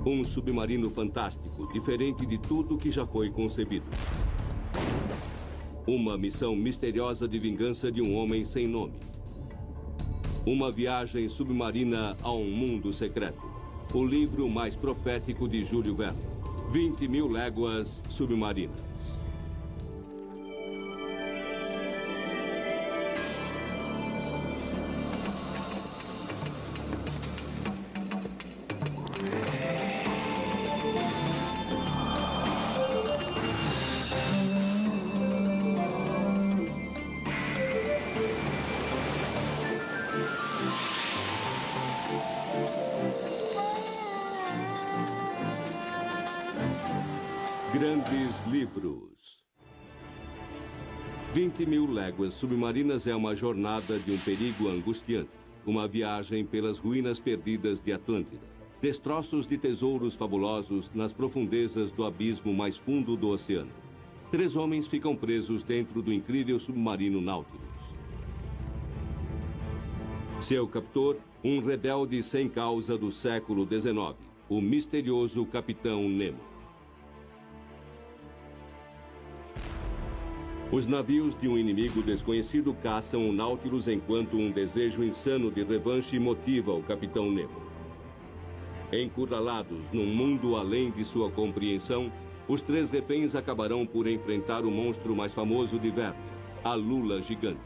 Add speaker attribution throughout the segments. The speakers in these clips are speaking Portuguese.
Speaker 1: Um submarino fantástico, diferente de tudo que já foi concebido. Uma missão misteriosa de vingança de um homem sem nome. Uma viagem submarina a um mundo secreto. O livro mais profético de Júlio Verne. 20.000 léguas submarinas. Grandes livros. 20.000 léguas submarinas é uma jornada de um perigo angustiante. Uma viagem pelas ruínas perdidas de Atlântida. Destroços de tesouros fabulosos nas profundezas do abismo mais fundo do oceano. 3 homens ficam presos dentro do incrível submarino Nautilus. Seu captor, um rebelde sem causa do século XIX, o misterioso Capitão Nemo. Os navios de um inimigo desconhecido caçam o Nautilus enquanto um desejo insano de revanche motiva o Capitão Nemo. Encurralados num mundo além de sua compreensão, os 3 reféns acabarão por enfrentar o monstro mais famoso de Verne, a Lula gigante.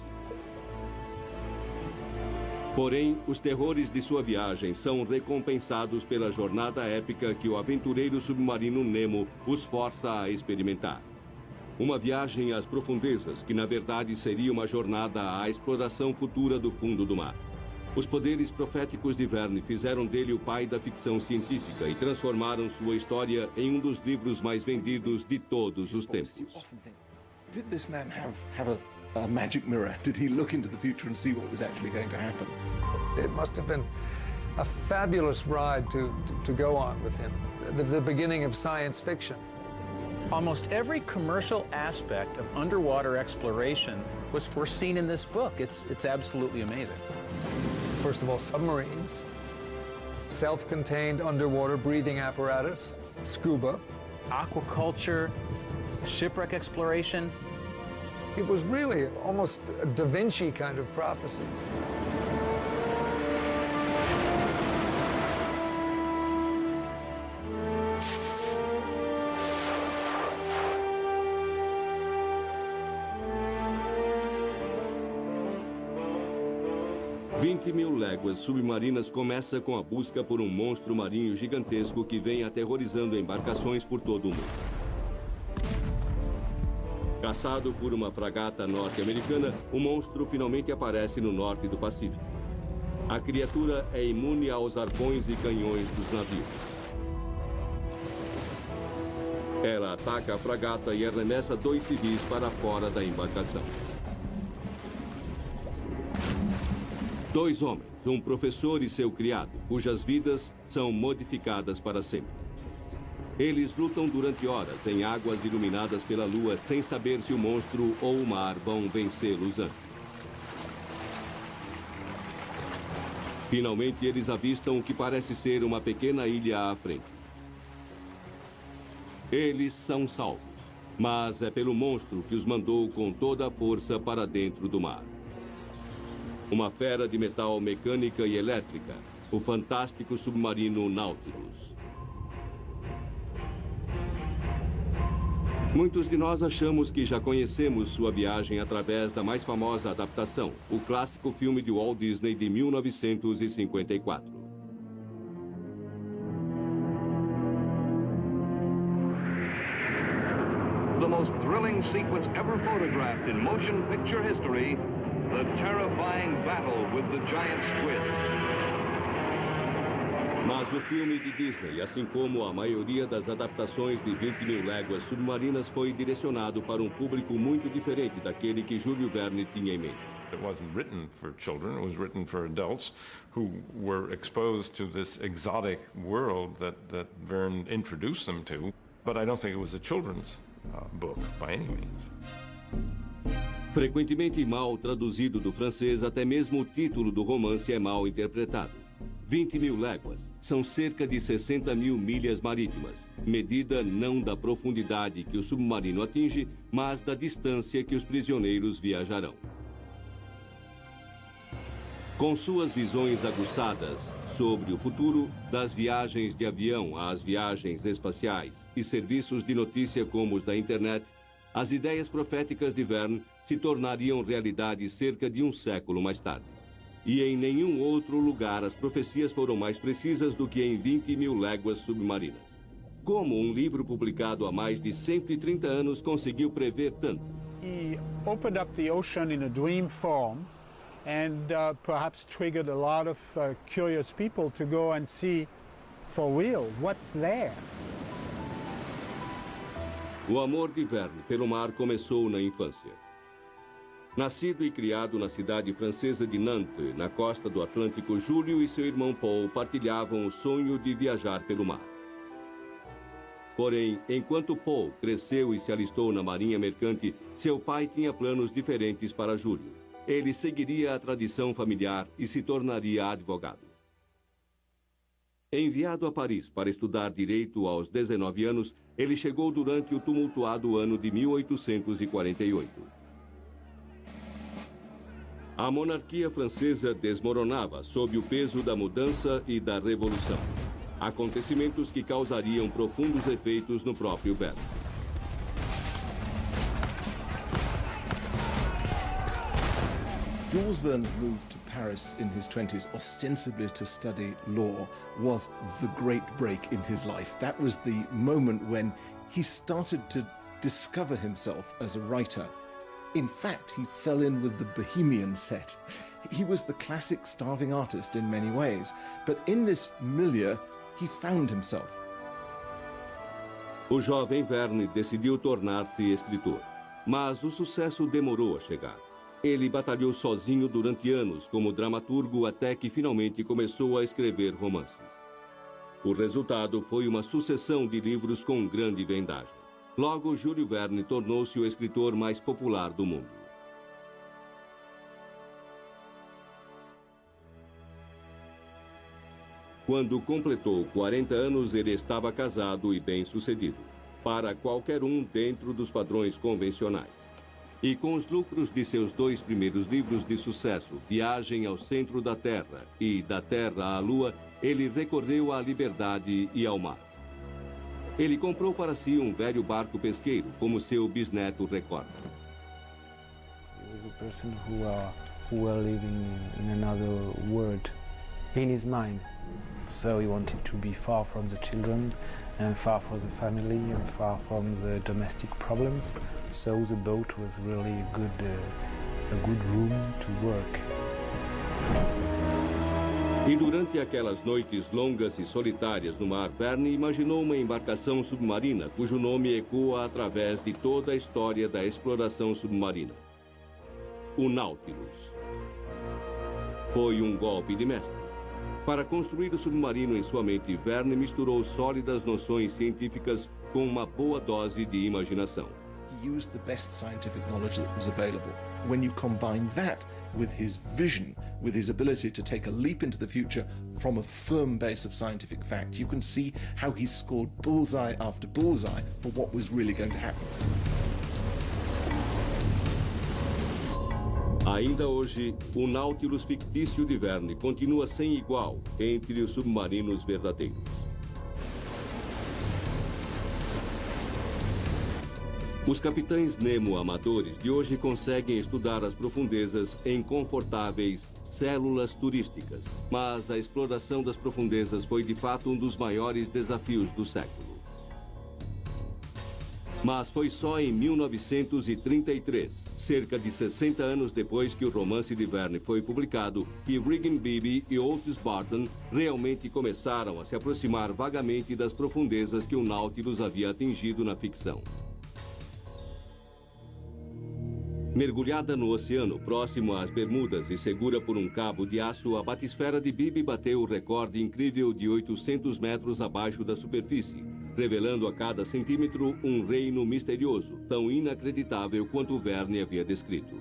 Speaker 1: Porém, os terrores de sua viagem são recompensados pela jornada épica que o aventureiro submarino Nemo os força a experimentar. Uma viagem às profundezas que, na verdade, seria uma jornada à exploração futura do fundo do mar. Os poderes proféticos de Verne fizeram dele o pai da ficção científica e transformaram sua história em um dos livros mais vendidos de todos os tempos.
Speaker 2: Did this man have a magic mirror? Did he look into the future and see what was actually going to happen?
Speaker 3: It must have been a fabulous ride to go on with him. The beginning of science fiction.
Speaker 4: Almost every commercial aspect of underwater exploration was foreseen in this book. It's absolutely amazing.
Speaker 3: First of all, submarines, self-contained underwater breathing apparatus, scuba.
Speaker 4: Aquaculture, shipwreck exploration.
Speaker 3: It was really almost a Da Vinci kind of prophecy.
Speaker 1: Mil léguas submarinas começa com a busca por um monstro marinho gigantesco que vem aterrorizando embarcações por todo o mundo. Caçado por uma fragata norte-americana, o monstro finalmente aparece no norte do Pacífico. A criatura é imune aos arpões e canhões dos navios. Ela ataca a fragata e arremessa 2 civis para fora da embarcação. 2 homens, um professor e seu criado, cujas vidas são modificadas para sempre. Eles lutam durante horas em águas iluminadas pela lua sem saber se o monstro ou o mar vão vencê-los antes. Finalmente, eles avistam o que parece ser uma pequena ilha à frente. Eles são salvos, mas é pelo monstro que os mandou com toda a força para dentro do mar. Uma fera de metal mecânica e elétrica, o fantástico submarino Nautilus. Muitos de nós achamos que já conhecemos sua viagem através da mais famosa adaptação, o clássico filme de Walt Disney de 1954.
Speaker 5: The most thrilling sequence ever photographed in motion picture history. The terrifying battle with the giant squid.
Speaker 1: Mas o filme de Disney, assim como a maioria das adaptações de 20.000 léguas submarinas, foi direcionado para um público muito diferente daquele que Júlio Verne tinha em mente.
Speaker 6: It wasn't written for children, it was written for adults who were exposed to this exotic world that Verne introduced them to. But I don't think it was a children's book by any means.
Speaker 1: Frequentemente mal traduzido do francês, até mesmo o título do romance é mal interpretado. 20.000 léguas são cerca de 60.000 milhas marítimas, medida não da profundidade que o submarino atinge, mas da distância que os prisioneiros viajarão. Com suas visões aguçadas sobre o futuro, das viagens de avião às viagens espaciais e serviços de notícia como os da internet, as ideias proféticas de Verne se tornariam realidade cerca de um século mais tarde. E em nenhum outro lugar as profecias foram mais precisas do que em 20.000 léguas submarinas. Como um livro publicado há mais de 130 anos conseguiu prever tanto?
Speaker 7: He opened up the ocean in a dream form and perhaps triggered a lot of curious people to go and see for real what's there.
Speaker 1: O amor de Verne pelo mar começou na infância. Nascido e criado na cidade francesa de Nantes, na costa do Atlântico, Júlio e seu irmão Paul partilhavam o sonho de viajar pelo mar. Porém, enquanto Paul cresceu e se alistou na marinha mercante, seu pai tinha planos diferentes para Júlio. Ele seguiria a tradição familiar e se tornaria advogado. Enviado a Paris para estudar direito aos 19 anos, ele chegou durante o tumultuado ano de 1848. A monarquia francesa desmoronava sob o peso da mudança e da revolução. Acontecimentos que causariam profundos efeitos no próprio Verne.
Speaker 2: Jules Verne's move to Paris in his 20s, ostensibly to study law, was the great break in his life. That was the moment when he started to discover himself as a writer. In fact, he fell in with the Bohemian set. He was the classic starving artist in many ways, but in this milieu, he found himself.
Speaker 1: O jovem Verne decidiu tornar-se escritor, mas o sucesso demorou a chegar. Ele batalhou sozinho durante anos como dramaturgo até que finalmente começou a escrever romances. O resultado foi uma sucessão de livros com grande vendagem. Logo, Júlio Verne tornou-se o escritor mais popular do mundo. Quando completou 40 anos, ele estava casado e bem-sucedido, para qualquer um dentro dos padrões convencionais. E com os lucros de seus 2 primeiros livros de sucesso, Viagem ao Centro da Terra e Da Terra à Lua, ele recorreu à liberdade e ao mar. Ele comprou para si um velho barco pesqueiro, como seu bisneto recorda.
Speaker 8: The person who were living in another world in his mind. So he wanted to be far from the children and far from the family and far from the domestic problems. So the boat was really a good room to work.
Speaker 1: E durante aquelas noites longas e solitárias no mar, Verne imaginou uma embarcação submarina cujo nome ecoa através de toda a história da exploração submarina. O Nautilus. Foi um golpe de mestre. Para construir o submarino em sua mente, Verne misturou sólidas noções científicas com uma boa dose de imaginação.
Speaker 2: He used the best scientific knowledge that was available. When you combine that with his vision, with his ability to take a leap into the future from a firm base of scientific fact, you can see how he scored bullseye after bullseye for what was really going to happen.
Speaker 1: Ainda hoje, o Nautilus fictício de Verne continua sem igual entre os submarinos verdadeiros. Os capitães Nemo amadores de hoje conseguem estudar as profundezas em confortáveis células turísticas, mas a exploração das profundezas foi de fato um dos maiores desafios do século. Mas foi só em 1933, cerca de 60 anos depois que o romance de Verne foi publicado, que Regan Beebe e Otis Barton realmente começaram a se aproximar vagamente das profundezas que o Nautilus havia atingido na ficção. Mergulhada no oceano, próximo às Bermudas e segura por um cabo de aço, a batisfera de Beebe bateu o recorde incrível de 800 metros abaixo da superfície, revelando a cada centímetro um reino misterioso, tão inacreditável quanto Verne havia descrito.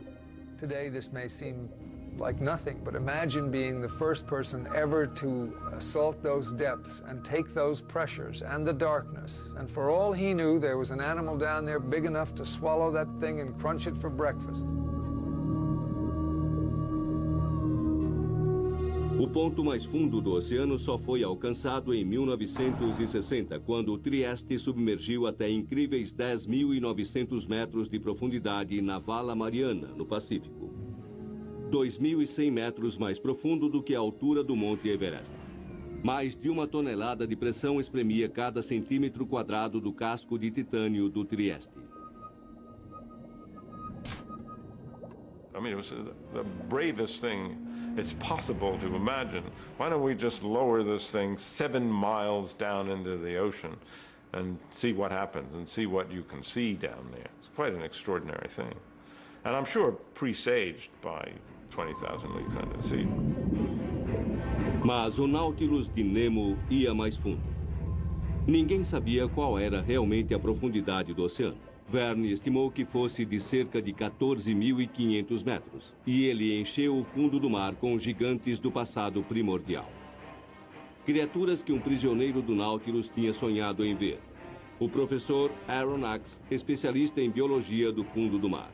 Speaker 3: Today this may seem like nothing, but imagine being the first person ever to assault those depths and take those pressures and the darkness. And for all he knew, there was an animal down there big enough to swallow that thing and crunch it for breakfast.
Speaker 1: O ponto mais fundo do oceano só foi alcançado em 1960, quando o Trieste submergiu até incríveis 10.900 metros de profundidade na Vala Mariana, no Pacífico. 2.100 metros mais profundo do que a altura do Monte Everest. Mais de 1 tonelada de pressão espremia cada centímetro quadrado do casco de titânio do Trieste.
Speaker 6: I mean, it was the bravest thing it's possible to imagine. Why don't we just lower this thing 7 miles down into the ocean and see what happens and see what you can see down there? It's quite an extraordinary thing. And I'm sure presaged by 20,000 Leagues Under the Sea.
Speaker 1: Mas o Nautilus de Nemo ia mais fundo. Ninguém sabia qual era realmente a profundidade do oceano. Verne estimou que fosse de cerca de 14.500 metros, e ele encheu o fundo do mar com gigantes do passado primordial. Criaturas que um prisioneiro do Nautilus tinha sonhado em ver. O professor Aaron Axe, especialista em biologia do fundo do mar.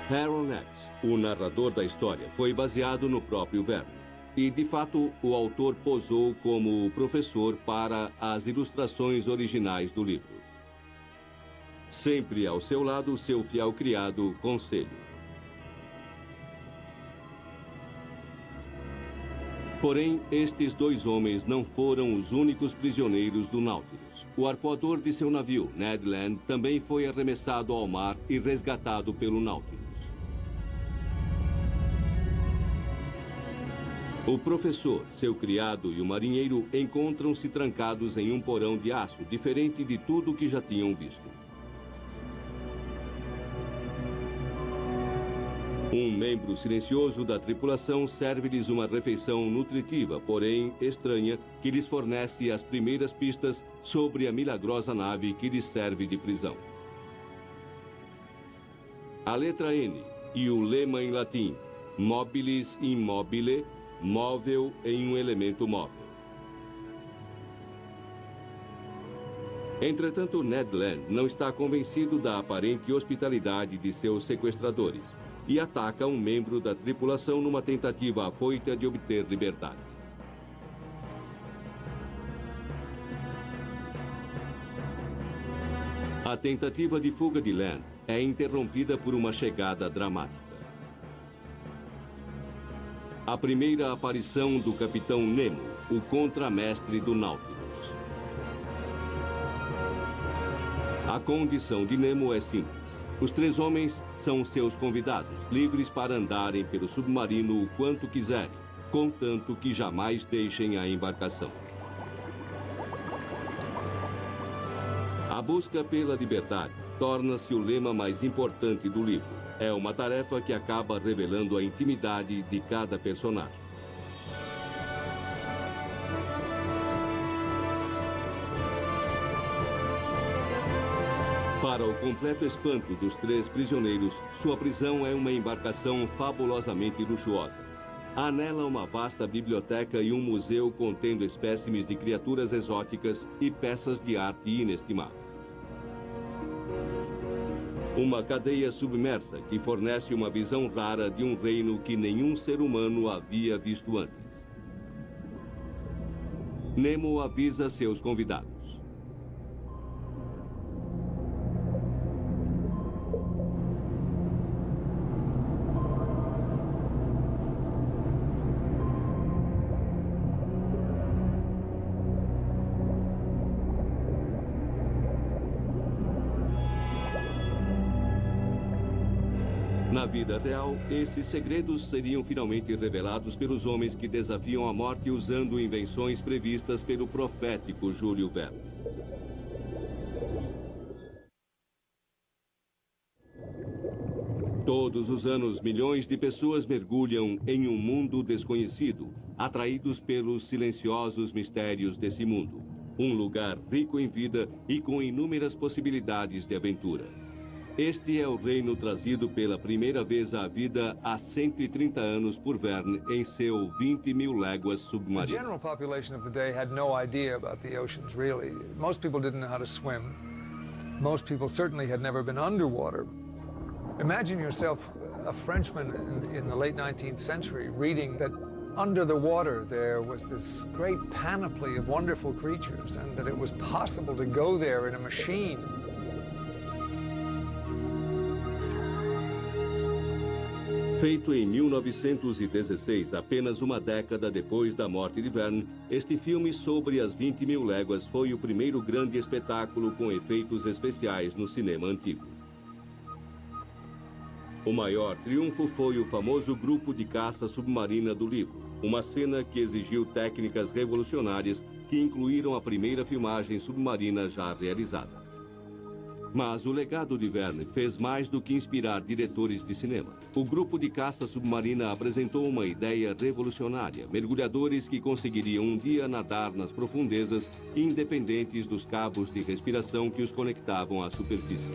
Speaker 1: Aaron Axe, o narrador da história, foi baseado no próprio Verne. E, de fato, o autor posou como o professor para as ilustrações originais do livro. Sempre ao seu lado, seu fiel criado, Conselho. Porém, estes dois homens não foram os únicos prisioneiros do Nautilus. O arpoador de seu navio, Ned Land, também foi arremessado ao mar e resgatado pelo Nautilus. O professor, seu criado e o marinheiro encontram-se trancados em um porão de aço, diferente de tudo que já tinham visto. Um membro silencioso da tripulação serve-lhes uma refeição nutritiva, porém estranha, que lhes fornece as primeiras pistas sobre a milagrosa nave que lhes serve de prisão. A letra N e o lema em latim, mobilis in mobile, móvel em um elemento móvel. Entretanto, Ned Land não está convencido da aparente hospitalidade de seus sequestradores e ataca um membro da tripulação numa tentativa afoita de obter liberdade. A tentativa de fuga de Land é interrompida por uma chegada dramática. A primeira aparição do Capitão Nemo, o contramestre do Nautilus. A condição de Nemo é simples. Os 3 homens são seus convidados, livres para andarem pelo submarino o quanto quiserem, contanto que jamais deixem a embarcação. A busca pela liberdade torna-se o lema mais importante do livro. É uma tarefa que acaba revelando a intimidade de cada personagem. Para o completo espanto dos 3 prisioneiros, sua prisão é uma embarcação fabulosamente luxuosa. Há nela uma vasta biblioteca e um museu contendo espécimes de criaturas exóticas e peças de arte inestimáveis. Uma cadeia submersa que fornece uma visão rara de um reino que nenhum ser humano havia visto antes. Nemo avisa seus convidados. Na vida real, esses segredos seriam finalmente revelados pelos homens que desafiam a morte usando invenções previstas pelo profético Júlio Verne. Todos os anos, milhões de pessoas mergulham em um mundo desconhecido, atraídos pelos silenciosos mistérios desse mundo. Um lugar rico em vida e com inúmeras possibilidades de aventura. Este é o reino trazido pela primeira vez à vida há 130 anos por Verne em seu 20.000 léguas
Speaker 3: The
Speaker 1: submarino.
Speaker 3: general population of the day had no idea about the oceans, really. Most people didn't know how to swim. Most people certainly had never been underwater. Imagine yourself a Frenchman in the late 19th century reading that under the water there was this great panoply of wonderful creatures and that it was possible to go there in a machine.
Speaker 1: Feito em 1916, apenas uma década depois da morte de Verne, este filme sobre as 20.000 léguas foi o primeiro grande espetáculo com efeitos especiais no cinema antigo. O maior triunfo foi o famoso grupo de caça submarina do livro, uma cena que exigiu técnicas revolucionárias que incluíram a primeira filmagem submarina já realizada. Mas o legado de Verne fez mais do que inspirar diretores de cinema. O grupo de caça submarina apresentou uma ideia revolucionária, mergulhadores que conseguiriam um dia nadar nas profundezas, independentes dos cabos de respiração que os conectavam à superfície.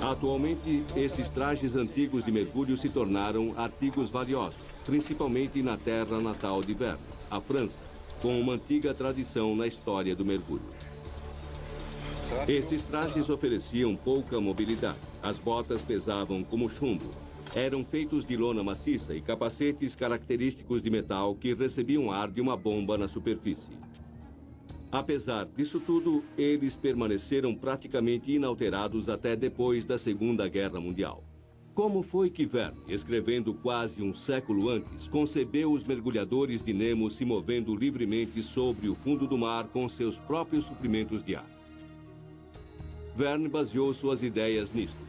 Speaker 1: Atualmente, esses trajes antigos de mergulho se tornaram artigos valiosos, principalmente na terra natal de Verne, a França, com uma antiga tradição na história do mergulho. Esses trajes ofereciam pouca mobilidade. As botas pesavam como chumbo. Eram feitos de lona maciça e capacetes característicos de metal que recebiam ar de uma bomba na superfície. Apesar disso tudo, eles permaneceram praticamente inalterados até depois da Segunda Guerra Mundial. Como foi que Verne, escrevendo quase um século antes, concebeu os mergulhadores de Nemo se movendo livremente sobre o fundo do mar com seus próprios suprimentos de ar? Verne baseou suas ideias nisto.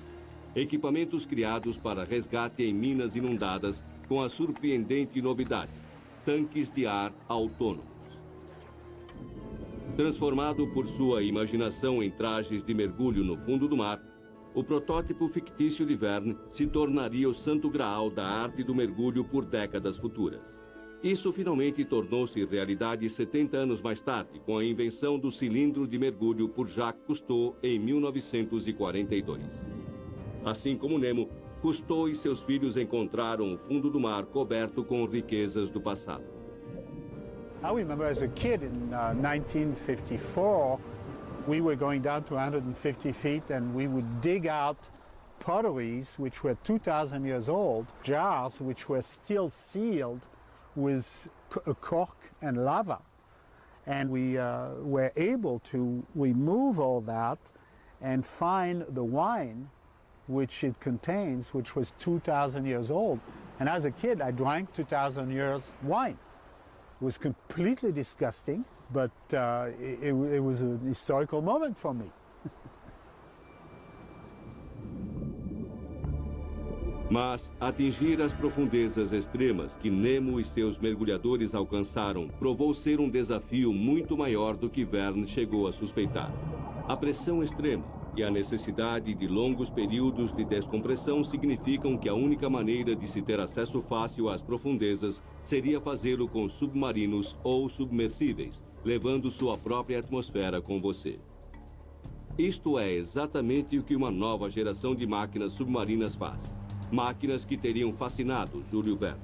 Speaker 1: Equipamentos criados para resgate em minas inundadas com a surpreendente novidade: tanques de ar autônomos. Transformado por sua imaginação em trajes de mergulho no fundo do mar, o protótipo fictício de Verne se tornaria o santo graal da arte do mergulho por décadas futuras. Isso finalmente tornou-se realidade 70 anos mais tarde, com a invenção do cilindro de mergulho por Jacques Cousteau em 1942. Assim como Nemo, Cousteau e seus filhos encontraram o fundo do mar coberto com riquezas do passado.
Speaker 7: I remember as a kid in 1954, we were going down to 150 feet and we would dig out potteries which were 2,000 years old, jars which were still sealed with cork and lava. And we were able to remove all that and find the wine which it contains, which was 2,000 years old. And as a kid, I drank 2,000 years wine. It was completely disgusting, but it was a historical moment for me.
Speaker 1: Mas atingir as profundezas extremas que Nemo e seus mergulhadores alcançaram provou ser um desafio muito maior do que Verne chegou a suspeitar. A pressão extrema e a necessidade de longos períodos de descompressão significam que a única maneira de se ter acesso fácil às profundezas seria fazê-lo com submarinos ou submersíveis, levando sua própria atmosfera com você. Isto é exatamente o que uma nova geração de máquinas submarinas faz. Máquinas que teriam fascinado Júlio Verne.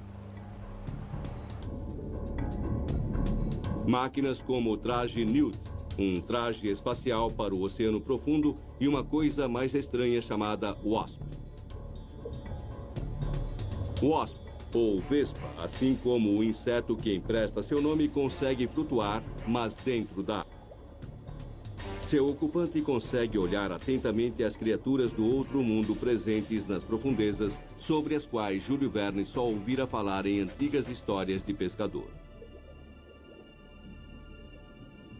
Speaker 1: Máquinas como o traje Newt, um traje espacial para o oceano profundo, e uma coisa mais estranha chamada Wasp. Wasp, ou vespa, assim como o inseto que empresta seu nome, consegue flutuar, mas dentro da água. Seu ocupante consegue olhar atentamente as criaturas do outro mundo presentes nas profundezas, sobre as quais Júlio Verne só ouvira falar em antigas histórias de pescador.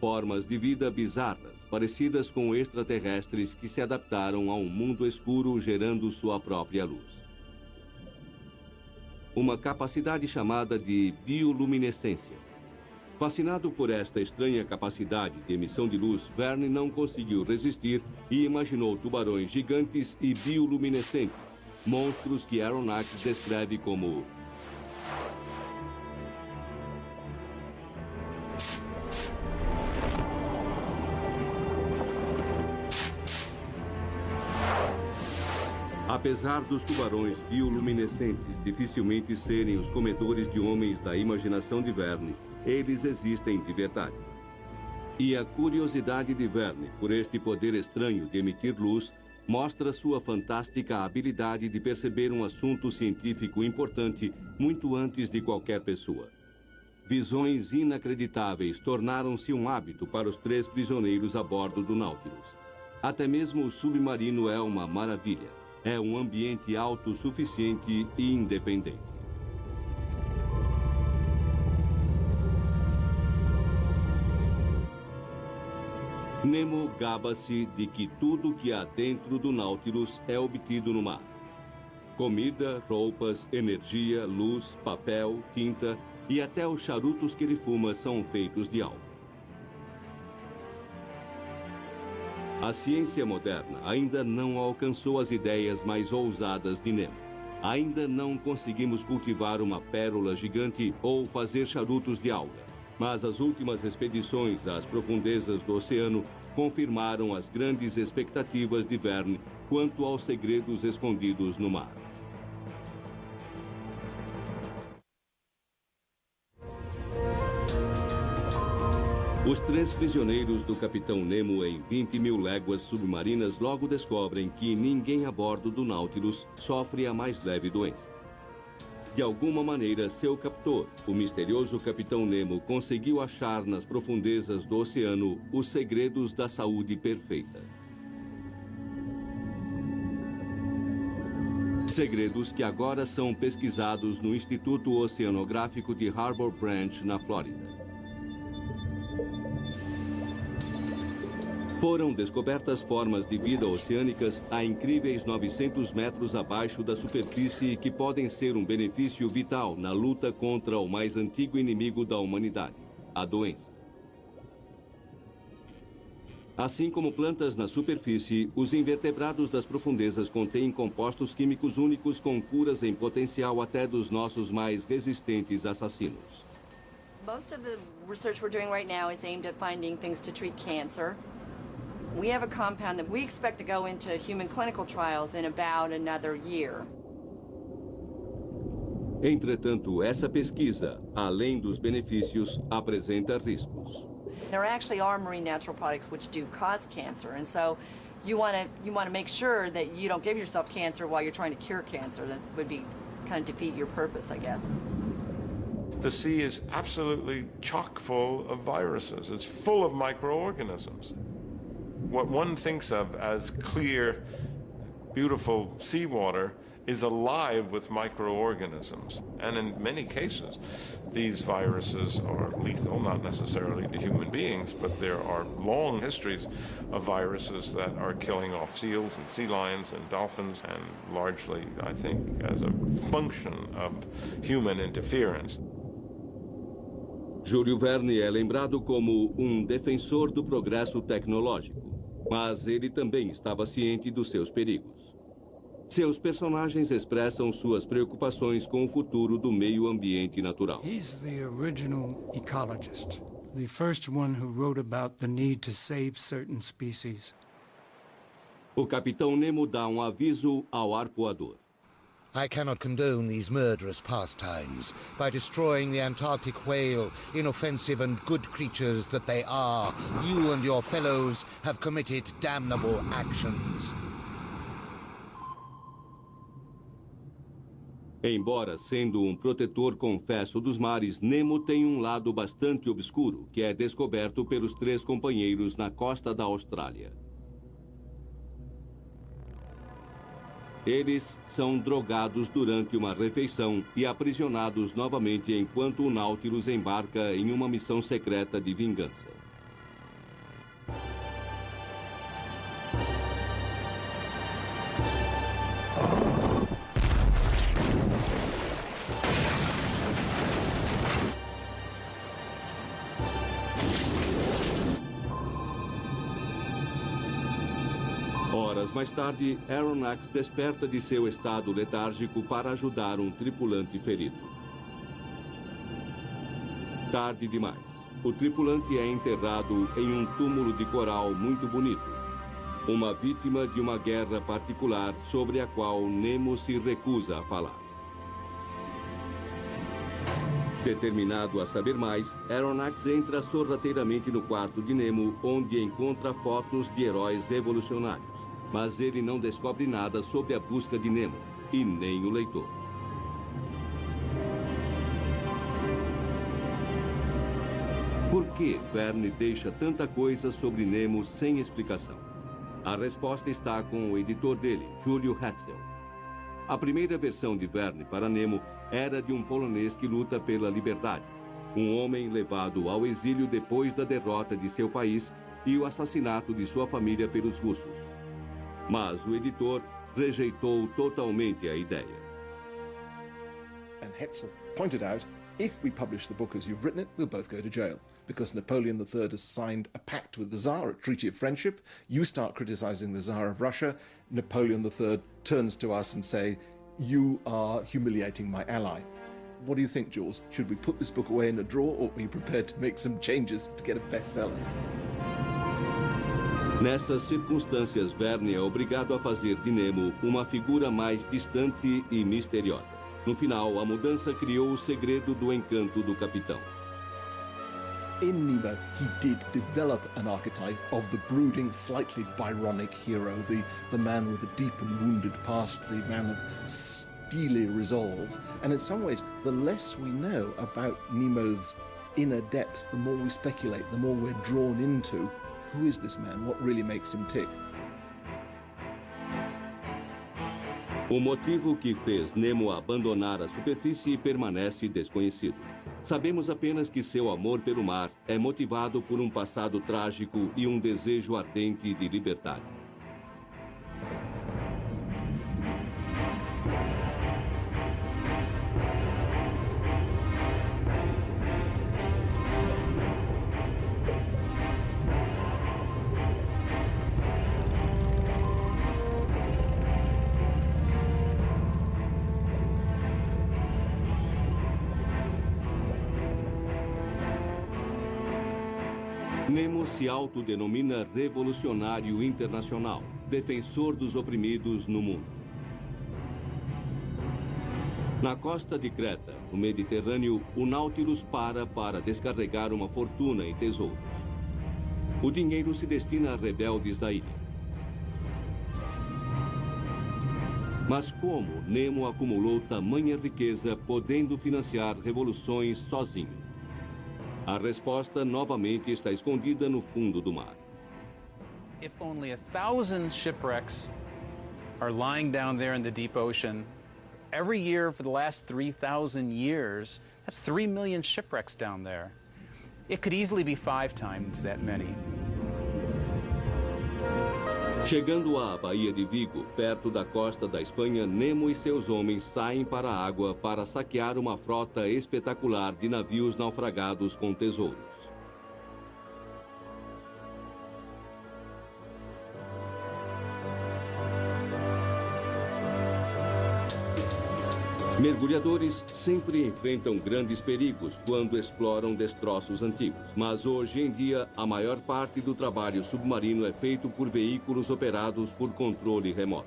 Speaker 1: Formas de vida bizarras, parecidas com extraterrestres que se adaptaram a um mundo escuro gerando sua própria luz. Uma capacidade chamada de bioluminescência. Fascinado por esta estranha capacidade de emissão de luz, Verne não conseguiu resistir e imaginou tubarões gigantes e bioluminescentes, monstros que Aronnax descreve como Apesar dos tubarões bioluminescentes dificilmente serem os comedores de homens da imaginação de Verne, eles existem de verdade. E a curiosidade de Verne por este poder estranho de emitir luz mostra sua fantástica habilidade de perceber um assunto científico importante muito antes de qualquer pessoa. Visões inacreditáveis tornaram-se um hábito para os 3 prisioneiros a bordo do Nautilus. Até mesmo o submarino é uma maravilha. É um ambiente autossuficiente e independente. Nemo gaba-se de que tudo que há dentro do Nautilus é obtido no mar. Comida, roupas, energia, luz, papel, tinta e até os charutos que ele fuma são feitos de álcool. A ciência moderna ainda não alcançou as ideias mais ousadas de Nemo. Ainda não conseguimos cultivar uma pérola gigante ou fazer charutos de alga. Mas as últimas expedições às profundezas do oceano confirmaram as grandes expectativas de Verne quanto aos segredos escondidos no mar. Os 3 prisioneiros do Capitão Nemo em 20.000 léguas submarinas logo descobrem que ninguém a bordo do Nautilus sofre a mais leve doença. De alguma maneira, seu captor, o misterioso Capitão Nemo, conseguiu achar nas profundezas do oceano os segredos da saúde perfeita. Segredos que agora são pesquisados no Instituto Oceanográfico de Harbor Branch, na Flórida. Foram descobertas formas de vida oceânicas a incríveis 900 metros abaixo da superfície que podem ser um benefício vital na luta contra o mais antigo inimigo da humanidade, a doença. Assim como plantas na superfície, os invertebrados das profundezas contêm compostos químicos únicos com curas em potencial até dos nossos mais resistentes assassinos.
Speaker 9: Most of the research we're doing right now is aimed at finding things to treat cancer. We have a compound that we expect to go into human clinical trials in about another year.
Speaker 1: Entretanto, essa pesquisa, além dos benefícios, apresenta riscos.
Speaker 9: There actually are marine natural products which do cause cancer, and so you want to make sure that you don't give yourself cancer while you're trying to cure cancer. That would be kind of defeat your purpose, I guess.
Speaker 6: The sea is absolutely chock full of viruses. It's full of microorganisms. What one thinks of as clear, beautiful seawater is alive with microorganisms. And in many cases, these viruses are lethal, not necessarily to human beings, but there are long histories of viruses that are killing off seals and sea lions and dolphins, and largely, I think, as a function of human interference.
Speaker 1: Júlio Verne é lembrado como um defensor do progresso tecnológico. Mas ele também estava ciente dos seus perigos. Seus personagens expressam suas preocupações com o futuro do meio ambiente natural.
Speaker 10: He's the original ecologist, the first one who wrote about the need to save certain species.
Speaker 1: O Capitão Nemo dá um aviso ao arpoador.
Speaker 11: I cannot condone these murderous pastimes. By destroying the Antarctic whale, inoffensive and good creatures that they are, you and your fellows have committed damnable actions.
Speaker 1: Embora sendo um protetor confesso dos mares, Nemo tem um lado bastante obscuro, que é descoberto pelos 3 companheiros na costa da Austrália. Eles são drogados durante uma refeição e aprisionados novamente enquanto o Nautilus embarca em uma missão secreta de vingança. Horas mais tarde, Aronnax desperta de seu estado letárgico para ajudar um tripulante ferido. Tarde demais. O tripulante é enterrado em um túmulo de coral muito bonito. uma vítima de uma guerra particular sobre a qual Nemo se recusa a falar. Determinado a saber mais, Aronnax entra sorrateiramente no quarto de Nemo, onde encontra fotos de heróis revolucionários. Mas ele não descobre nada sobre a busca de Nemo, e nem o leitor. Por que Verne deixa tanta coisa sobre Nemo sem explicação? A resposta está com o editor dele, Júlio Hetzel. A primeira versão de Verne para Nemo era de um polonês que luta pela liberdade, um homem levado ao exílio depois da derrota de seu país e o assassinato de sua família pelos russos. Mas o editor rejeitou totalmente a ideia.
Speaker 2: And Hetzel pointed out, if we publish the book as you've written it, we'll both go to jail. Because Napoleon III has signed a pact with the Tsar, a treaty of friendship. You start criticizing the Tsar of Russia. Napoleon III turns to us and say, you are humiliating my ally. What do you think, Jules? Should we put this book away in a drawer, or are you prepared to make some changes to get a bestseller?
Speaker 1: Nessas circunstâncias, Verne é obrigado a fazer de Nemo uma figura mais distante e misteriosa. No final, a mudança criou o segredo do encanto do capitão.
Speaker 2: In Nemo, he did develop an archetype of the brooding, slightly Byronic hero, the man with a deep and wounded past, the man of steely resolve. And in some ways, the less we know about Nemo's inner depth, the more we speculate, the more we're drawn into who is this man, what really makes him tick.
Speaker 1: O motivo que fez Nemo abandonar a superfície permanece desconhecido. Sabemos apenas que seu amor pelo mar é motivado por um passado trágico e um desejo ardente de liberdade. Nemo se autodenomina revolucionário internacional, defensor dos oprimidos no mundo. Na costa de Creta, no Mediterrâneo, o Nautilus para descarregar uma fortuna em tesouros. O dinheiro se destina a rebeldes da ilha. Mas como Nemo acumulou tamanha riqueza, podendo financiar revoluções sozinho? A resposta novamente está escondida no fundo do mar.
Speaker 4: If only 1,000 shipwrecks are lying down there in the deep ocean, every year for the last 3,000 years, that's 3 million shipwrecks down there. It could easily be 5 times that many.
Speaker 1: Chegando à Baía de Vigo, perto da costa da Espanha, Nemo e seus homens saem para a água para saquear uma frota espetacular de navios naufragados com tesouros. Mergulhadores sempre enfrentam grandes perigos quando exploram destroços antigos, mas hoje em dia a maior parte do trabalho submarino é feito por veículos operados por controle remoto.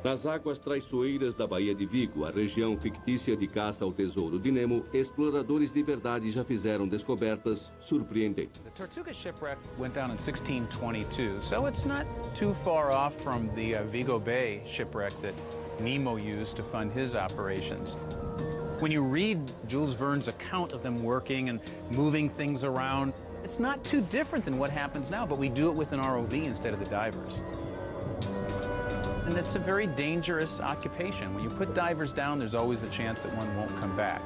Speaker 1: Nas águas traiçoeiras da Baía de Vigo, a região fictícia de caça ao tesouro de Nemo, exploradores de verdade já fizeram descobertas surpreendentes.
Speaker 4: The Tortuga shipwreck went down in 1622, so it's not too far off from the Vigo Bay shipwreck that Nemo used to fund his operations. When you read Jules Verne's account of them working and moving things around, it's not too different than what happens now, but we do it with an ROV instead of the divers. And it's a very dangerous occupation. When you put divers down, there's always a chance that one won't come back.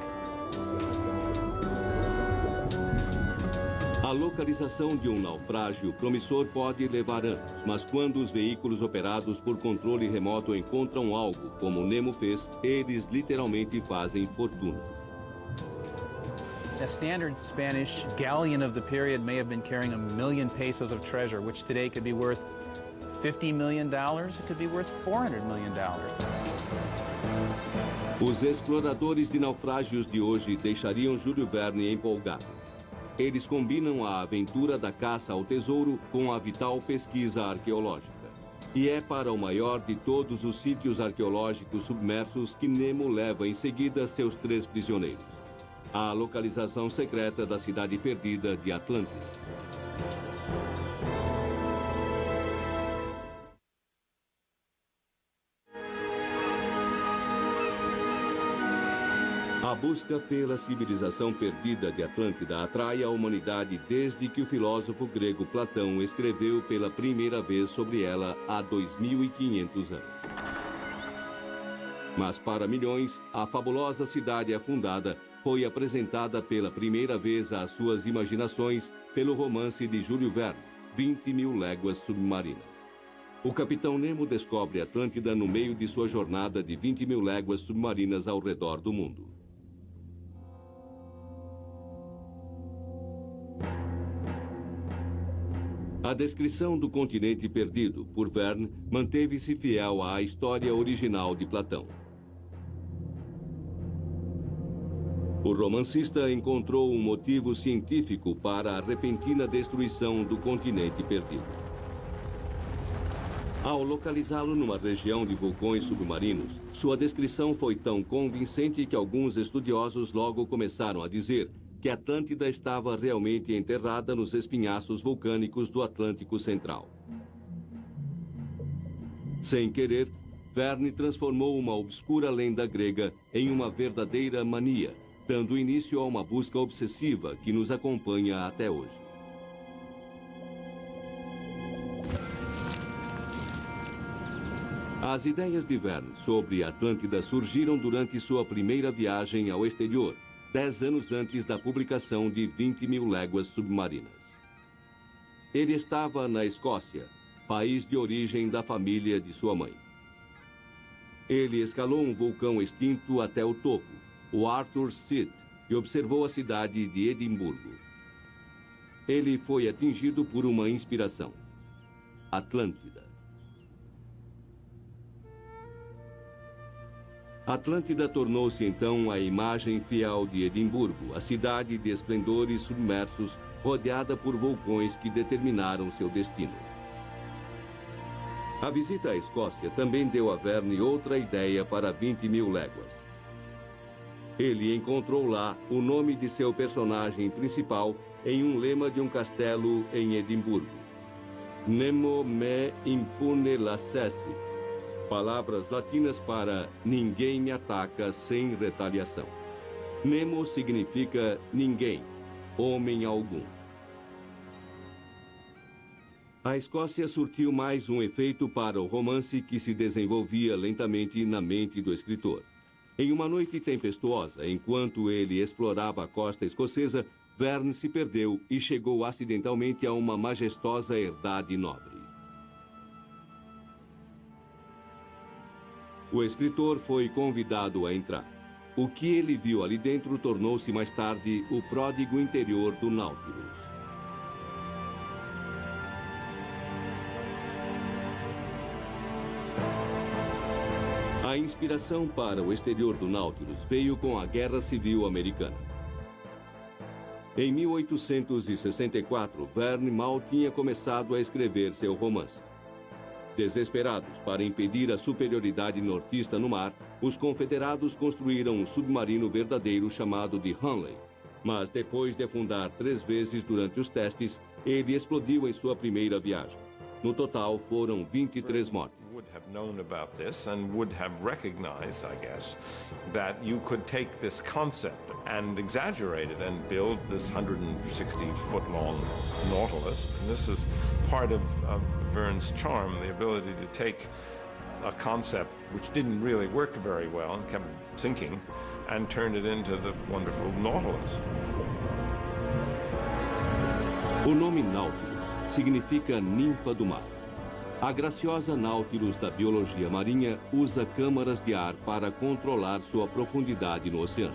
Speaker 1: A localização de um naufrágio promissor pode levar anos, mas quando os veículos operados por controle remoto encontram algo, como Nemo fez, eles literalmente fazem fortuna.
Speaker 4: A standard Spanish galleon of the period may have been carrying 1 million pesos of treasure, which today could be worth $50 million. It could be worth $400 million.
Speaker 1: Os exploradores de naufrágios de hoje deixariam Júlio Verne empolgado. Eles combinam a aventura da caça ao tesouro com a vital pesquisa arqueológica. E é para o maior de todos os sítios arqueológicos submersos que Nemo leva em seguida seus 3 prisioneiros. A localização secreta da cidade perdida de Atlântida. A busca pela civilização perdida de Atlântida atrai a humanidade desde que o filósofo grego Platão escreveu pela primeira vez sobre ela há 2.500 anos. Mas para milhões, a fabulosa cidade afundada foi apresentada pela primeira vez às suas imaginações pelo romance de Júlio Verne, 20.000 léguas submarinas. O capitão Nemo descobre Atlântida no meio de sua jornada de 20.000 léguas submarinas ao redor do mundo. A descrição do continente perdido por Verne manteve-se fiel à história original de Platão. O romancista encontrou um motivo científico para a repentina destruição do continente perdido. Ao localizá-lo numa região de vulcões submarinos, sua descrição foi tão convincente que alguns estudiosos logo começaram a dizer que Atlântida estava realmente enterrada nos espinhaços vulcânicos do Atlântico Central. Sem querer, Verne transformou uma obscura lenda grega em uma verdadeira mania, dando início a uma busca obsessiva que nos acompanha até hoje. As ideias de Verne sobre Atlântida surgiram durante sua primeira viagem ao exterior, 10 anos antes da publicação de 20.000 léguas submarinas. Ele estava na Escócia, país de origem da família de sua mãe. Ele escalou um vulcão extinto até o topo, o Arthur's Seat, e observou a cidade de Edimburgo. Ele foi atingido por uma inspiração: Atlântida. Atlântida tornou-se então a imagem fiel de Edimburgo, a cidade de esplendores submersos, rodeada por vulcões que determinaram seu destino. A visita à Escócia também deu a Verne outra ideia para 20.000 léguas. Ele encontrou lá o nome de seu personagem principal em um lema de um castelo em Edimburgo: Nemo me impune lacessit. Palavras latinas para ninguém me ataca sem retaliação. Nemo significa ninguém, homem algum. A Escócia surtiu mais um efeito para o romance que se desenvolvia lentamente na mente do escritor. Em uma noite tempestuosa, enquanto ele explorava a costa escocesa, Verne se perdeu e chegou acidentalmente a uma majestosa herdade nobre. O escritor foi convidado a entrar. O que ele viu ali dentro tornou-se mais tarde o pródigo interior do Nautilus. A inspiração para o exterior do Nautilus veio com a Guerra Civil Americana. Em 1864, Verne mal tinha começado a escrever seu romance. Desesperados para impedir a superioridade nortista no mar, os confederados construíram um submarino verdadeiro chamado de Hunley. Mas depois de afundar 3 vezes durante os testes, ele explodiu em sua primeira viagem. No total, foram 23 mortes.
Speaker 6: Would have known about this and would have recognized, I guess, that you could take this concept and exaggerate it and build this 160-foot-long Nautilus. And this is part of Verne's charm, the ability to take a concept which didn't really work very well and kept sinking and turn it into the wonderful Nautilus.
Speaker 1: O nome Nautilus significa ninfa do mar. A graciosa Nautilus da biologia marinha usa câmaras de ar para controlar sua profundidade no oceano.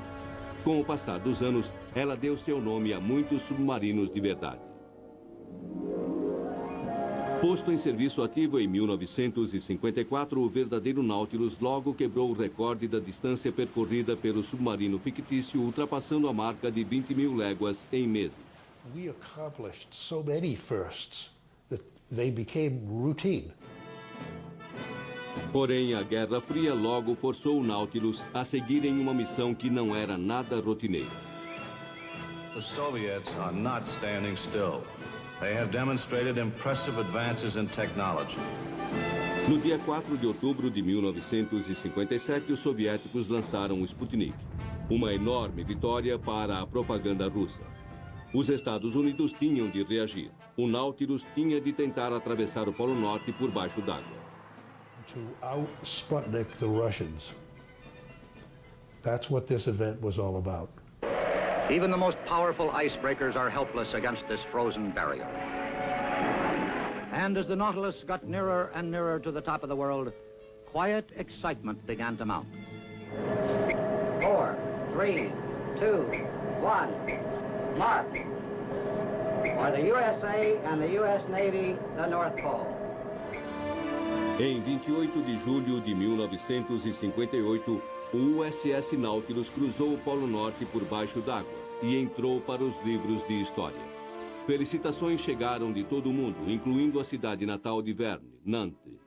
Speaker 1: Com o passar dos anos, ela deu seu nome a muitos submarinos de verdade. Posto em serviço ativo em 1954, o verdadeiro Nautilus logo quebrou o recorde da distância percorrida pelo submarino fictício, ultrapassando a marca de 20.000 léguas em meses.
Speaker 12: We accomplished so many firsts that they became routine.
Speaker 1: Porém, a Guerra Fria logo forçou o Nautilus a seguir em uma missão que não era nada rotineira.
Speaker 5: The Soviets are not standing still. They have demonstrated impressive advances in technology.
Speaker 1: No dia 4 de outubro de 1957, os soviéticos lançaram o Sputnik, uma enorme vitória para a propaganda russa. Os Estados Unidos tinham de reagir. O Nautilus tinha de tentar atravessar o Polo Norte por baixo d'água.
Speaker 12: To out-Sputnik the Russians. That's what this event was all about.
Speaker 13: Even the most powerful icebreakers are helpless against this frozen barrier. And as the Nautilus got nearer and nearer to the top of the world, quiet excitement began to mount.
Speaker 14: 4, 3, 2, 1, mark. For the USA and the U.S. Navy, the North Pole.
Speaker 1: Em 28 de julho de 1958, o USS Nautilus cruzou o Polo Norte por baixo d'água e entrou para os livros de história. Felicitações chegaram de todo o mundo, incluindo a cidade natal de Verne, Nantes.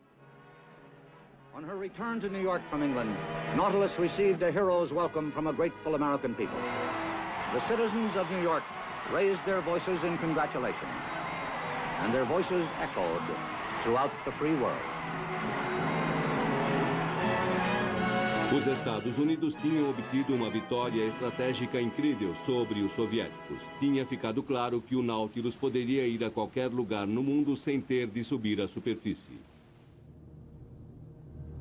Speaker 13: On her return to New York from England, Nautilus received a hero's welcome from a grateful American people. The citizens of New York raised their voices in congratulation, and their voices echoed throughout the free world.
Speaker 1: Os Estados Unidos tinham obtido uma vitória estratégica incrível sobre os soviéticos. Tinha ficado claro que o Nautilus poderia ir a qualquer lugar no mundo sem ter de subir à superfície.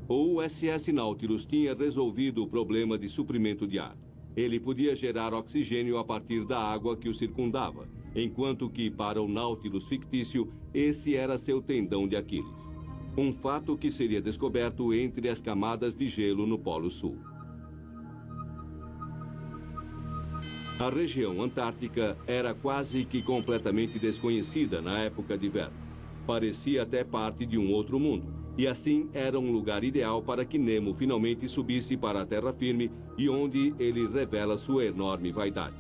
Speaker 1: O USS Nautilus tinha resolvido o problema de suprimento de ar. Ele podia gerar oxigênio a partir da água que o circundava, enquanto que, para o Nautilus fictício, esse era seu tendão de Aquiles. Um fato que seria descoberto entre as camadas de gelo no Polo Sul. A região antártica era quase que completamente desconhecida na época de Verne. Parecia até parte de um outro mundo, e assim era um lugar ideal para que Nemo finalmente subisse para a terra firme e onde ele revela sua enorme vaidade.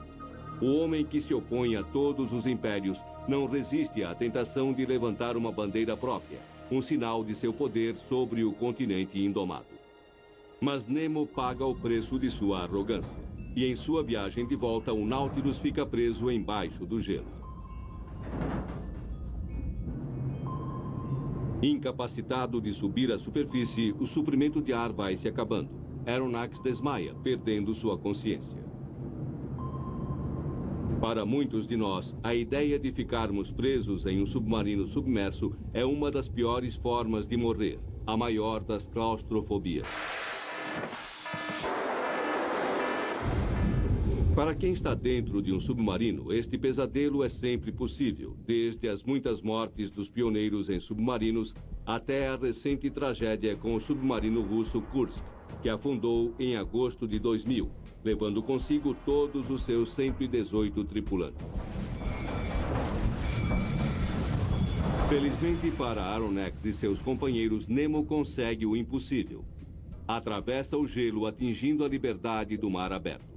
Speaker 1: O homem que se opõe a todos os impérios não resiste à tentação de levantar uma bandeira própria, um sinal de seu poder sobre o continente indomado. Mas Nemo paga o preço de sua arrogância, e em sua viagem de volta o Nautilus fica preso embaixo do gelo. Incapacitado de subir à superfície, o suprimento de ar vai se acabando. Aronnax desmaia, perdendo sua consciência. Para muitos de nós, a ideia de ficarmos presos em um submarino submerso é uma das piores formas de morrer, a maior das claustrofobias. Para quem está dentro de um submarino, este pesadelo é sempre possível, desde as muitas mortes dos pioneiros em submarinos até a recente tragédia com o submarino russo Kursk, que afundou em agosto de 2000, levando consigo todos os seus 118 tripulantes. Felizmente para Aronnax e seus companheiros, Nemo consegue o impossível. Atravessa o gelo, atingindo a liberdade do mar aberto.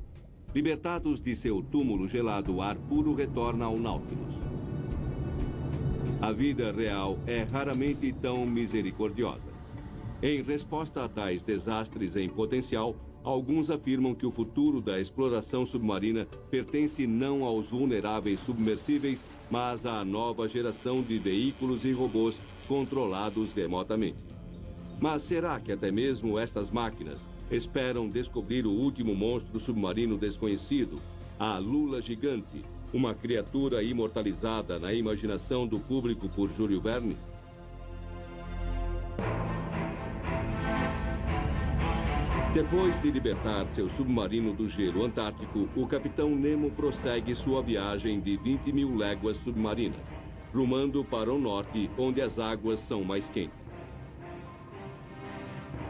Speaker 1: Libertados de seu túmulo gelado, o ar puro retorna ao Nautilus. A vida real é raramente tão misericordiosa. Em resposta a tais desastres em potencial, alguns afirmam que o futuro da exploração submarina pertence não aos vulneráveis submersíveis, mas à nova geração de veículos e robôs controlados remotamente. Mas será que até mesmo estas máquinas esperam descobrir o último monstro submarino desconhecido, a Lula Gigante, uma criatura imortalizada na imaginação do público por Júlio Verne? Depois de libertar seu submarino do gelo antártico, o capitão Nemo prossegue sua viagem de 20 mil léguas submarinas, rumando para o norte, onde as águas são mais quentes.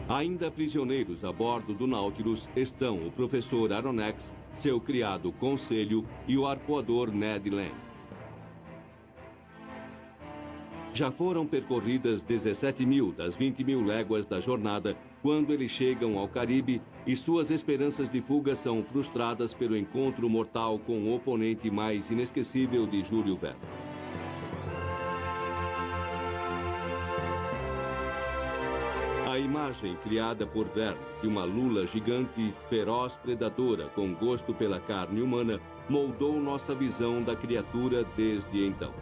Speaker 1: Ainda prisioneiros a bordo do Nautilus estão o professor Aronnax, seu criado Conselho e o arpoador Ned Land. Já foram percorridas 17 mil das 20 mil léguas da jornada quando eles chegam ao Caribe e suas esperanças de fuga são frustradas pelo encontro mortal com o oponente mais inesquecível de Júlio Verne. imagem criada por Verne de uma lula gigante, feroz predadora com gosto pela carne humana, moldou nossa visão da criatura desde então.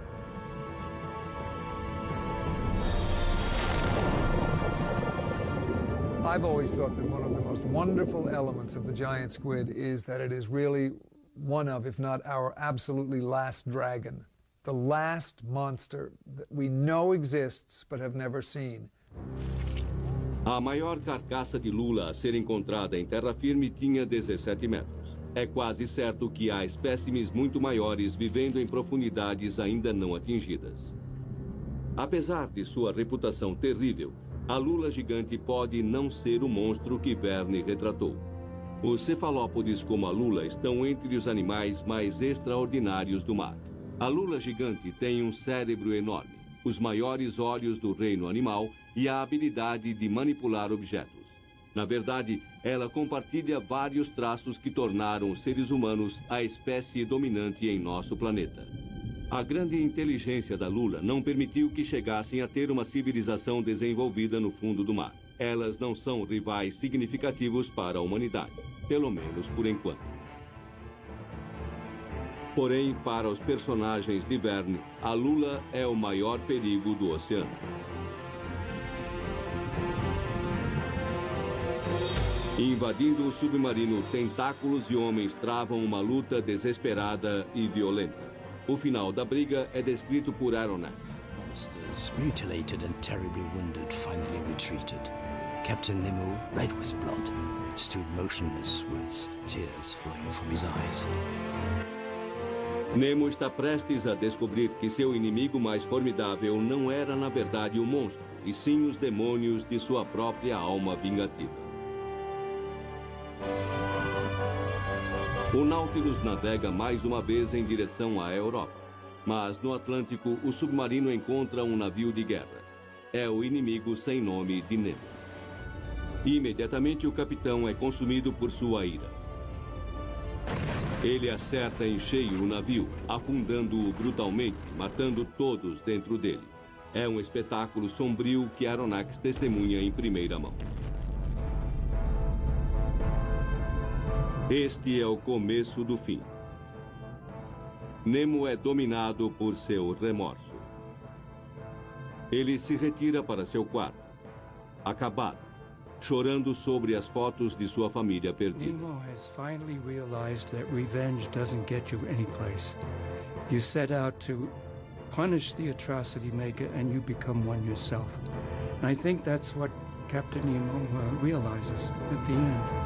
Speaker 3: I've always thought that one of the most wonderful elements of the giant squid is that it is really one of, if not our absolutely last dragon. The last monster that we know exists but have never seen.
Speaker 1: A maior carcaça de lula a ser encontrada em terra firme tinha 17 metros. É quase certo que há espécimes muito maiores vivendo em profundidades ainda não atingidas. Apesar de sua reputação terrível, a lula gigante pode não ser o monstro que Verne retratou. Os cefalópodes como a lula estão entre os animais mais extraordinários do mar. A lula gigante tem um cérebro enorme, os maiores olhos do reino animal e a habilidade de manipular objetos. Na verdade, ela compartilha vários traços que tornaram os seres humanos a espécie dominante em nosso planeta. A grande inteligência da lula não permitiu que chegassem a ter uma civilização desenvolvida no fundo do mar. Elas não são rivais significativos para a humanidade, pelo menos por enquanto. Porém, para os personagens de Verne, a lula é o maior perigo do oceano. Invadindo o submarino, tentáculos e homens travam uma luta desesperada e violenta. O final da briga é descrito por Aronnax.
Speaker 15: Monsters, mutilated and terribly wounded, finally retreated. Captain Nemo, red with blood, stood motionless with tears flowing from his eyes.
Speaker 1: Nemo está prestes a descobrir que seu inimigo mais formidável não era, na verdade, o monstro, e sim os demônios de sua própria alma vingativa. O Nautilus navega mais uma vez em direção à Europa. Mas no Atlântico, o submarino encontra um navio de guerra. É o inimigo sem nome de Nemo. Imediatamente o capitão é consumido por sua ira. Ele acerta em cheio o navio, afundando-o brutalmente, matando todos dentro dele. É um espetáculo sombrio que Aronnax testemunha em primeira mão. Este é o começo do fim. Nemo é dominado por seu remorso. Ele se retira para seu quarto, acabado, chorando sobre as fotos de sua família perdida.
Speaker 10: Nemo has finally realized that revenge doesn't get you anyplace. You set out to punish the atrocity maker and you become one yourself. And I think that's what Captain Nemo realizes at the end.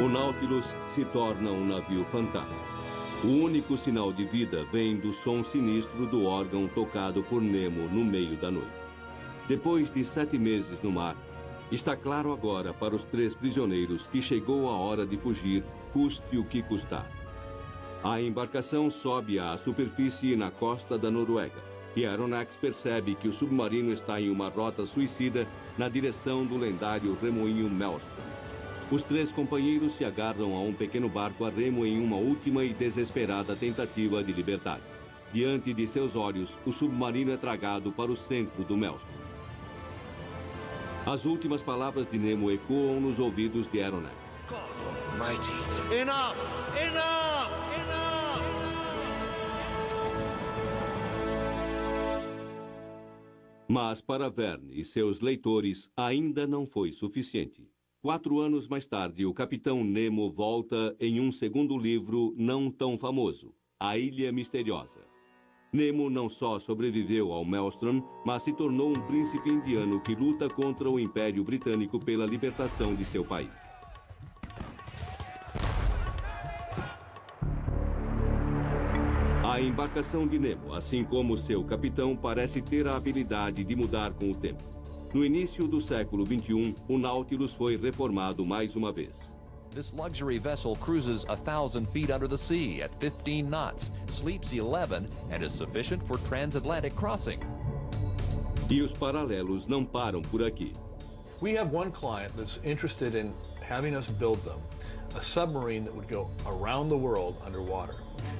Speaker 1: O Nautilus se torna um navio fantasma. O único sinal de vida vem do som sinistro do órgão tocado por Nemo no meio da noite. Depois de 7 meses no mar, está claro agora para os 3 prisioneiros que chegou a hora de fugir, custe o que custar. A embarcação sobe à superfície na costa da Noruega, e Aronnax percebe que o submarino está em uma rota suicida na direção do lendário remoinho Maelstrom. Os 3 companheiros se agarram a um pequeno barco a remo em uma última e desesperada tentativa de liberdade. Diante de seus olhos, o submarino é tragado para o centro do Maelstrom. As últimas palavras de Nemo ecoam nos ouvidos de Aronnax.
Speaker 11: God Almighty! Enough! Enough! Enough!
Speaker 1: Mas para Verne e seus leitores ainda não foi suficiente. 4 anos mais tarde, o Capitão Nemo volta em um segundo livro não tão famoso, A Ilha Misteriosa. Nemo não só sobreviveu ao Maelstrom, mas se tornou um príncipe indiano que luta contra o Império Britânico pela libertação de seu país. A embarcação de Nemo, assim como seu capitão, parece ter a habilidade de mudar com o tempo. No início do século XXI, o Nautilus foi reformado mais uma vez.
Speaker 16: This luxury vessel cruises 1,000 feet under the sea at 15 knots, sleeps 11, and is sufficient for transatlantic crossing.
Speaker 1: E os paralelos não param por aqui.
Speaker 17: We have one client that's interested in having us build them a submarine that would go around the world underwater.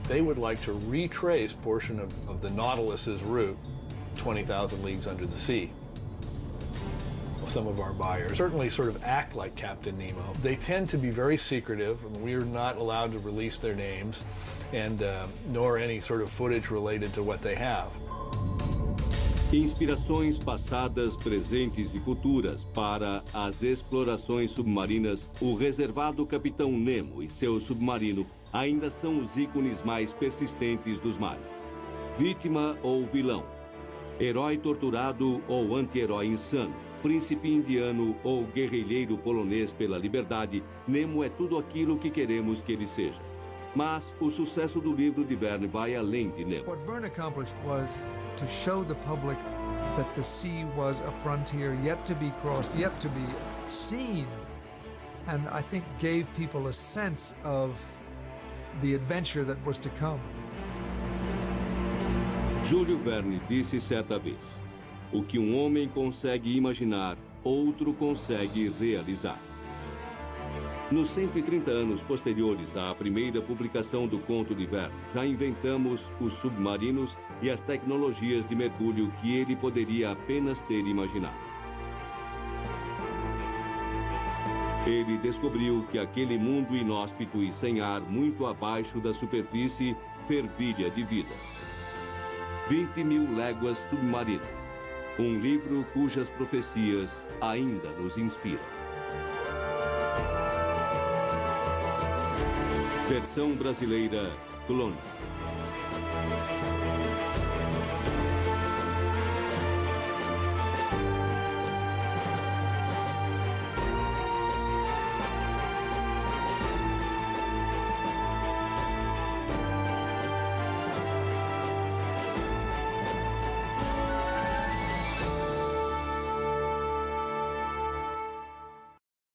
Speaker 17: They would like to retrace portion of the Nautilus's route 20,000 Leagues Under the Sea. Some of our buyers certainly sort of act like Captain Nemo. They tend to be very secretive, and we're not allowed to release their names, and nor any sort of footage related to what they have.
Speaker 1: Inspirações passadas, presentes e futuras para as explorações submarinas, o reservado Capitão Nemo e seu submarino ainda são os ícones mais persistentes dos mares. Vítima ou vilão, herói torturado ou anti-herói insano, príncipe indiano ou guerrilheiro polonês pela liberdade, Nemo é tudo aquilo que queremos que ele seja. Mas o sucesso do livro de Verne vai além de Nemo.
Speaker 3: What Verne accomplished was to show the public that the sea was a frontier yet to be crossed, yet to be seen, and I think gave people a sense of the adventure that was to come.
Speaker 1: Júlio Verne disse certa vez: o que um homem consegue imaginar, outro consegue realizar. Nos 130 anos posteriores à primeira publicação do conto de Verne, já inventamos os submarinos e as tecnologias de mergulho que ele poderia apenas ter imaginado. Ele descobriu que aquele mundo inóspito e sem ar muito abaixo da superfície fervilha de vida. 20.000 léguas submarinas. Um livro cujas profecias ainda nos inspiram. Versão brasileira, Clone.